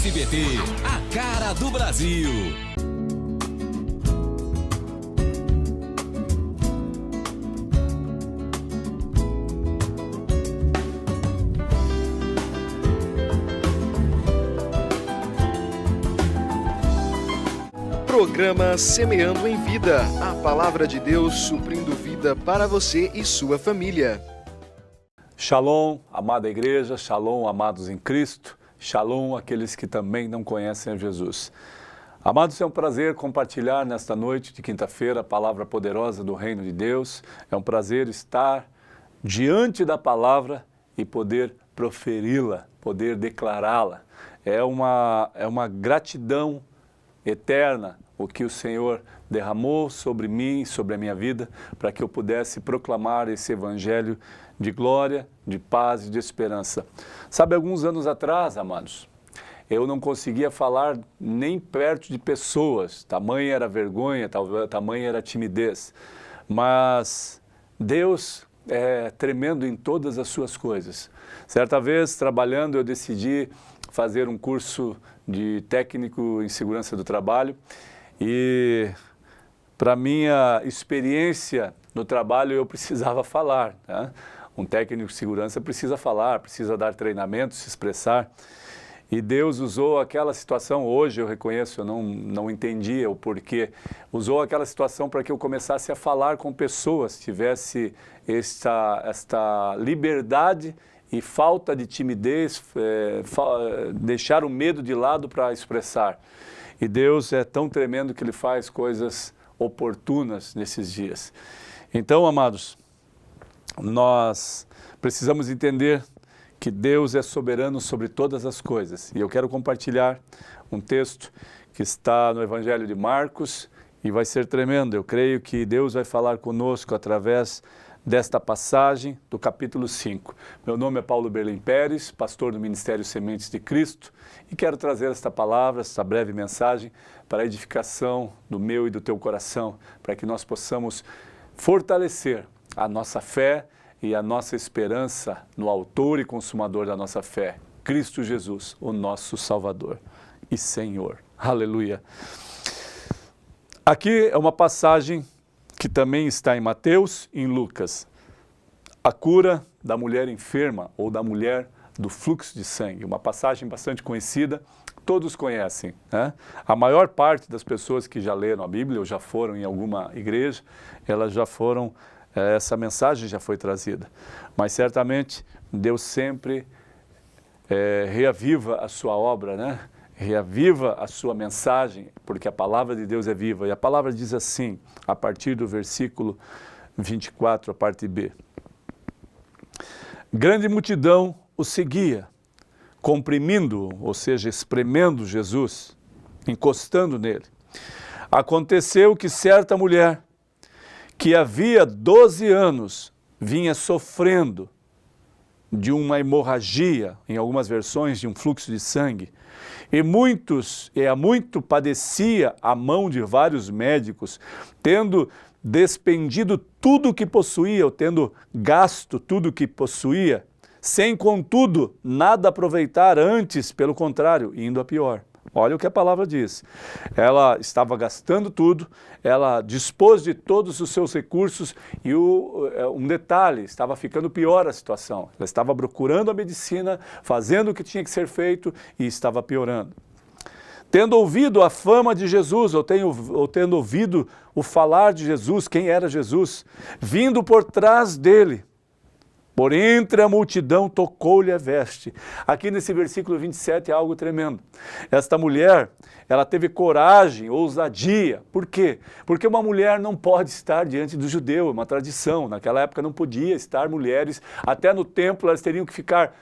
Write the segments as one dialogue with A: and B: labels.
A: SBT, a cara do Brasil.
B: Programa Semeando em Vida, a palavra de Deus suprindo vida para você e sua família.
C: Shalom, amada igreja, shalom, amados em Cristo, shalom, aqueles que também não conhecem a Jesus. Amados, é um prazer compartilhar nesta noite de quinta-feira a palavra poderosa do Reino de Deus. É um prazer estar diante da palavra e poder proferi-la, poder declará-la. É uma gratidão eterna o que o Senhor derramou sobre mim, sobre a minha vida, para que eu pudesse proclamar esse evangelho de glória, de paz e de esperança. Sabe, alguns anos atrás, amados, eu não conseguia falar nem perto de pessoas, tamanha era a vergonha, tamanha era a timidez, mas Deus é tremendo em todas as suas coisas. Certa vez, trabalhando, eu decidi fazer um curso de técnico em segurança do trabalho e, para minha experiência no trabalho, eu precisava falar, né? Um técnico de segurança precisa falar, precisa dar treinamento, se expressar. E Deus usou aquela situação, hoje eu reconheço, eu não entendia o porquê, usou aquela situação para que eu começasse a falar com pessoas, tivesse esta liberdade e falta de timidez, deixar o medo de lado para expressar. E Deus é tão tremendo que Ele faz coisas oportunas nesses dias. Então, amados, nós precisamos entender que Deus é soberano sobre todas as coisas. E eu quero compartilhar um texto que está no Evangelho de Marcos e vai ser tremendo. Eu creio que Deus vai falar conosco através desta passagem do capítulo 5. Meu nome é Paulo Berlim Pérez, pastor do Ministério Sementes de Cristo, e quero trazer esta palavra, esta breve mensagem, para a edificação do meu e do teu coração, para que nós possamos fortalecer a nossa fé e a nossa esperança no autor e consumador da nossa fé, Cristo Jesus, o nosso Salvador e Senhor. Aleluia! Aqui é uma passagem que também está em Mateus e em Lucas. A cura da mulher enferma ou da mulher do fluxo de sangue. Uma passagem bastante conhecida, todos conhecem, né? A maior parte das pessoas que já leram a Bíblia ou já foram em alguma igreja, elas já foram, essa mensagem já foi trazida. Mas certamente Deus sempre reaviva a sua obra, né? Reaviva a sua mensagem, porque a palavra de Deus é viva. E a palavra diz assim, a partir do versículo 24, a parte B. Grande multidão o seguia, comprimindo, ou seja, espremendo Jesus, encostando nele. Aconteceu que certa mulher, que havia 12 anos, vinha sofrendo de uma hemorragia, em algumas versões de um fluxo de sangue, e há muito padecia a mão de vários médicos, tendo despendido tudo o que possuía, ou tendo gasto tudo o que possuía, sem, contudo, nada aproveitar, antes, pelo contrário, indo a pior. Olha o que a palavra diz. Ela estava gastando tudo, ela dispôs de todos os seus recursos e um detalhe, estava ficando pior a situação. Ela estava procurando a medicina, fazendo o que tinha que ser feito e estava piorando. Tendo ouvido a fama de Jesus, ou tendo ouvido o falar de Jesus, quem era Jesus, vindo por trás dele, por entre a multidão tocou-lhe a veste. Aqui nesse versículo 27 é algo tremendo. Esta mulher, ela teve coragem, ousadia. Por quê? Porque uma mulher não pode estar diante do judeu, é uma tradição. Naquela época não podia estar mulheres, até no templo elas teriam que ficar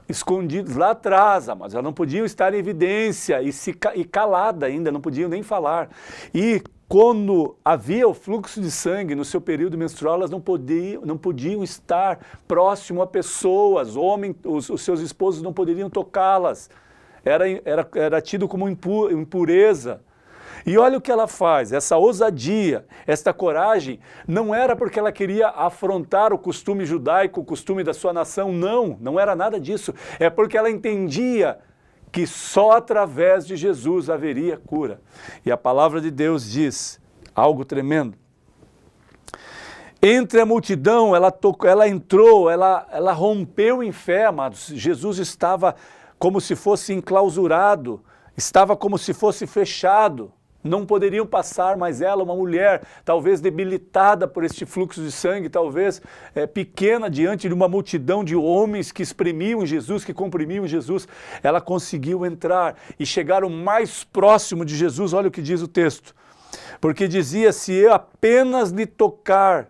C: escondidas lá atrás, mas elas não podiam estar em evidência e calada ainda, não podiam nem falar. E quando havia o fluxo de sangue no seu período menstrual, elas não podiam estar próximo a pessoas, os seus esposos não poderiam tocá-las. Era tido como impureza. E olha o que ela faz, essa ousadia, esta coragem, não era porque ela queria afrontar o costume judaico, o costume da sua nação, não era nada disso. É porque ela entendia que só através de Jesus haveria cura. E a palavra de Deus diz algo tremendo. Entre a multidão, ela entrou, ela rompeu em fé, amados. Jesus estava como se fosse enclausurado, estava como se fosse fechado. Não poderiam passar, mas ela, uma mulher, talvez debilitada por este fluxo de sangue, talvez pequena diante de uma multidão de homens que exprimiam Jesus, que comprimiam Jesus, ela conseguiu entrar e chegar o mais próximo de Jesus. Olha o que diz o texto. Porque dizia, se eu apenas lhe tocar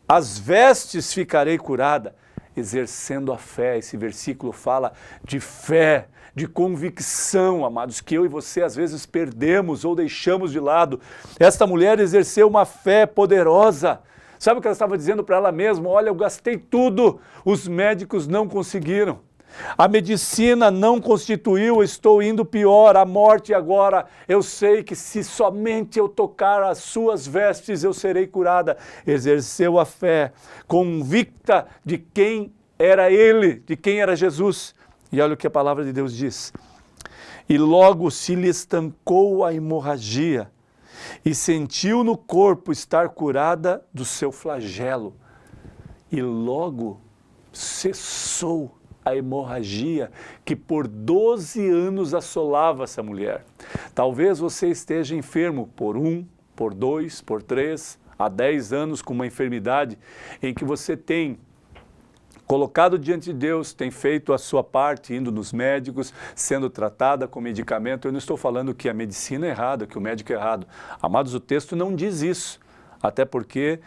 C: as vestes ficarei curada, exercendo a fé. Esse versículo fala de fé, de convicção, amados, que eu e você às vezes perdemos ou deixamos de lado. Esta mulher exerceu uma fé poderosa. Sabe o que ela estava dizendo para ela mesma? Olha, eu gastei tudo, os médicos não conseguiram. A medicina não constituiu, estou indo pior, a morte agora. Eu sei que se somente eu tocar as suas vestes, eu serei curada. Exerceu a fé, convicta de quem era ele, de quem era Jesus. E olha o que a palavra de Deus diz. E logo se lhe estancou a hemorragia e sentiu no corpo estar curada do seu flagelo. E logo cessou a hemorragia que por 12 anos assolava essa mulher. Talvez você esteja enfermo por 1, por 2, por 3, há 10 anos com uma enfermidade em que você tem colocado diante de Deus, tem feito a sua parte, indo nos médicos, sendo tratada com medicamento. Eu não estou falando que a medicina é errada, que o médico é errado. Amados, o texto não diz isso. Até porque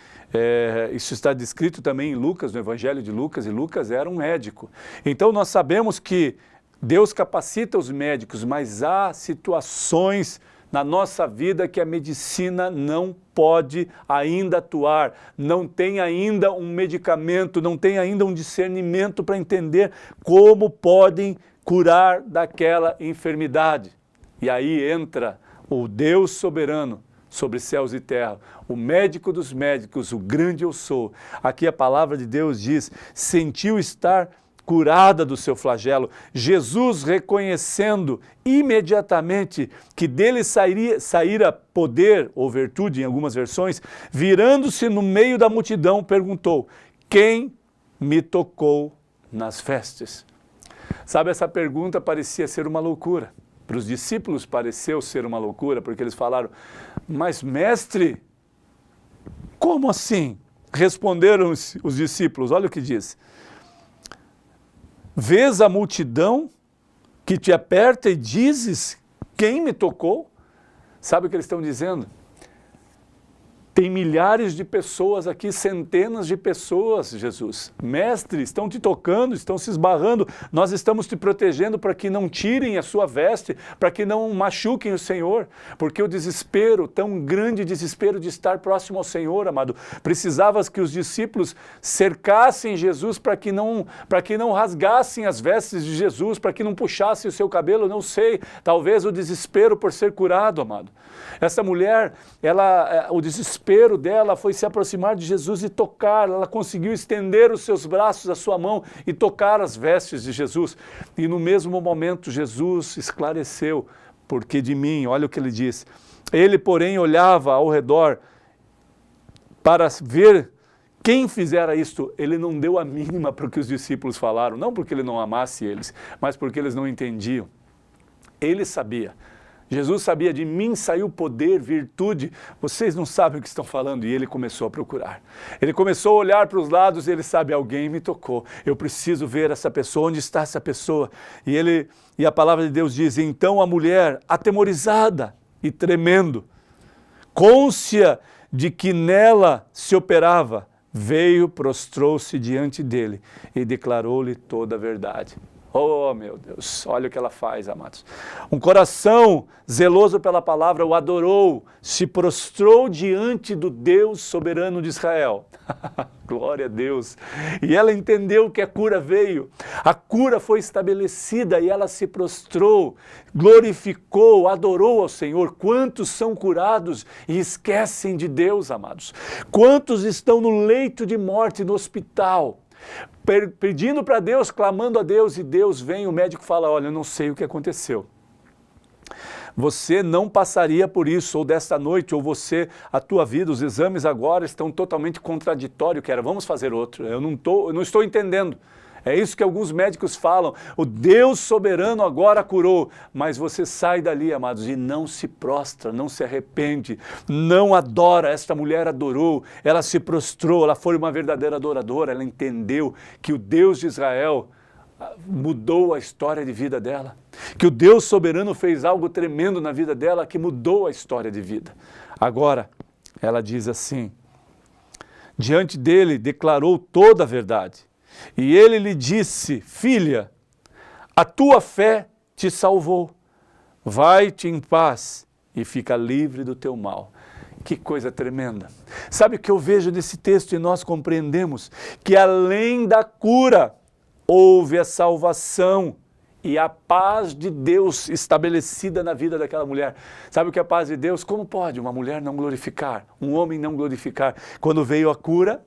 C: isso está descrito também em Lucas, no Evangelho de Lucas, e Lucas era um médico. Então nós sabemos que Deus capacita os médicos, mas há situações na nossa vida que a medicina não pode ainda atuar, não tem ainda um medicamento, não tem ainda um discernimento para entender como podem curar daquela enfermidade. E aí entra o Deus soberano sobre céus e terra, o médico dos médicos, o grande eu sou. Aqui a palavra de Deus diz, sentiu estar curada do seu flagelo. Jesus, reconhecendo imediatamente que dele saíra poder ou virtude, em algumas versões, virando-se no meio da multidão, perguntou, quem me tocou nas vestes? Sabe, essa pergunta parecia ser uma loucura. Para os discípulos pareceu ser uma loucura, porque eles falaram, mas mestre, como assim? Responderam os discípulos, olha o que diz. Vês a multidão que te aperta e dizes, quem me tocou? Sabe o que eles estão dizendo? Tem milhares de pessoas aqui, centenas de pessoas, Jesus. Mestre, estão te tocando, estão se esbarrando, nós estamos te protegendo para que não tirem a sua veste, para que não machuquem o Senhor, porque o desespero, tão grande desespero de estar próximo ao Senhor, amado, precisava que os discípulos cercassem Jesus para que não rasgassem as vestes de Jesus, para que não puxassem o seu cabelo, não sei, talvez o desespero por ser curado, amado. Essa mulher, o desespero dela foi se aproximar de Jesus e tocar, ela conseguiu estender os seus braços, a sua mão e tocar as vestes de Jesus. E no mesmo momento Jesus esclareceu, porque de mim, olha o que ele diz, ele porém olhava ao redor para ver quem fizera isto. Ele não deu a mínima para o que os discípulos falaram, não porque ele não amasse eles, mas porque eles não entendiam. Ele sabia. Jesus sabia, de mim saiu poder, virtude, vocês não sabem o que estão falando, e ele começou a procurar. Ele começou a olhar para os lados e ele sabe, alguém me tocou, eu preciso ver essa pessoa, onde está essa pessoa? E a palavra de Deus diz, então a mulher, atemorizada e tremendo, cônscia de que nela se operava, veio, prostrou-se diante dele e declarou-lhe toda a verdade. Oh, meu Deus, olha o que ela faz, amados. Um coração zeloso pela palavra o adorou, se prostrou diante do Deus soberano de Israel. Glória a Deus. E ela entendeu que a cura veio. A cura foi estabelecida e ela se prostrou, glorificou, adorou ao Senhor. Quantos são curados e esquecem de Deus, amados? Quantos estão no leito de morte, no hospital? pedindo para Deus, clamando a Deus, e Deus vem, o médico fala, olha, eu não sei o que aconteceu. Você não passaria por isso, ou desta noite, ou você, a tua vida, os exames agora estão totalmente contraditórios, que era, vamos fazer outro, eu não estou entendendo. É isso que alguns médicos falam, o Deus soberano agora curou, mas você sai dali, amados, e não se prostra, não se arrepende, não adora. Esta mulher adorou, ela se prostrou, ela foi uma verdadeira adoradora, ela entendeu que o Deus de Israel mudou a história de vida dela, que o Deus soberano fez algo tremendo na vida dela, que mudou a história de vida. Agora, ela diz assim, diante dele declarou toda a verdade, e ele lhe disse, filha, a tua fé te salvou, vai-te em paz e fica livre do teu mal. Que coisa tremenda. Sabe o que eu vejo nesse texto e nós compreendemos? Que além da cura, houve a salvação e a paz de Deus estabelecida na vida daquela mulher. Sabe o que é a paz de Deus? Como pode uma mulher não glorificar, um homem não glorificar? Quando veio a cura,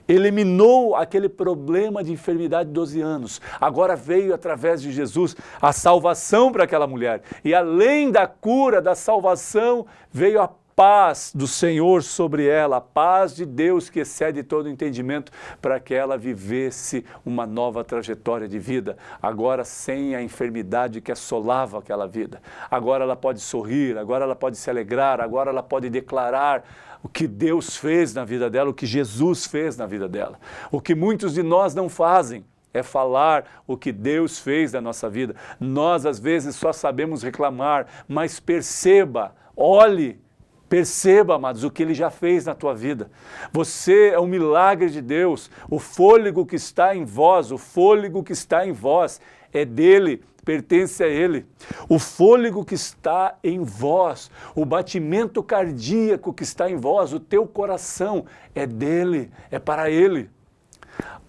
C: eliminou aquele problema de enfermidade de 12 anos. Agora veio através de Jesus a salvação para aquela mulher. E além da cura, da salvação, veio a paz do Senhor sobre ela, a paz de Deus que excede todo entendimento, para que ela vivesse uma nova trajetória de vida, agora sem a enfermidade que assolava aquela vida. Agora ela pode sorrir, agora ela pode se alegrar, agora ela pode declarar o que Deus fez na vida dela, o que Jesus fez na vida dela. O que muitos de nós não fazem é falar o que Deus fez na nossa vida. Nós às vezes só sabemos reclamar, mas perceba, olhe, perceba, amados, o que Ele já fez na tua vida. Você é um milagre de Deus. O fôlego que está em vós, o fôlego que está em vós é dele, pertence a Ele. O fôlego que está em vós, o batimento cardíaco que está em vós, o teu coração é dele, é para Ele.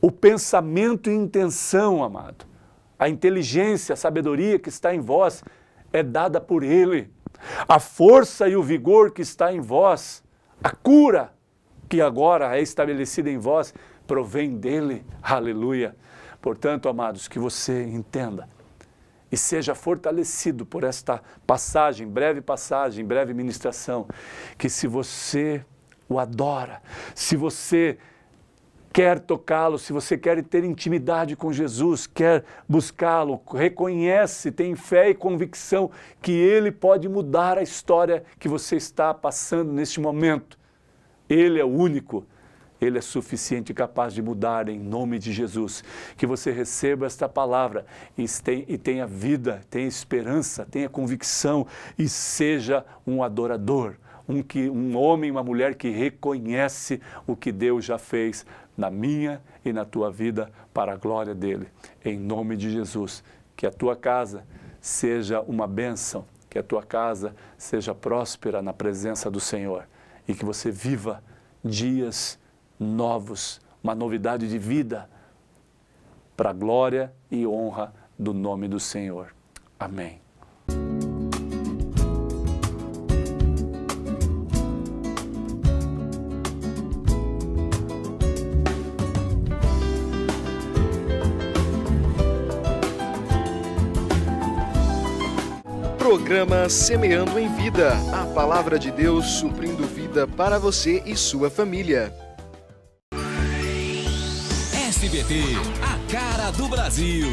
C: O pensamento e intenção, amado, a inteligência, a sabedoria que está em vós é dada por Ele. A força e o vigor que está em vós, a cura que agora é estabelecida em vós, provém dele. Aleluia. Portanto, amados, que você entenda e seja fortalecido por esta passagem, breve ministração, que se você o adora, se você quer tocá-lo, se você quer ter intimidade com Jesus, quer buscá-lo, reconhece, tem fé e convicção que Ele pode mudar a história que você está passando neste momento. Ele é o único, Ele é suficiente e capaz de mudar em nome de Jesus. Que você receba esta palavra e tenha vida, tenha esperança, tenha convicção e seja um adorador, um homem, uma mulher que reconhece o que Deus já fez na minha e na tua vida para a glória dEle. Em nome de Jesus, que a tua casa seja uma bênção, que a tua casa seja próspera na presença do Senhor e que você viva dias novos, uma novidade de vida para a glória e honra do nome do Senhor. Amém.
B: Programa Semeando em Vida, a palavra de Deus suprindo vida para você e sua família.
A: SBT, a cara do Brasil.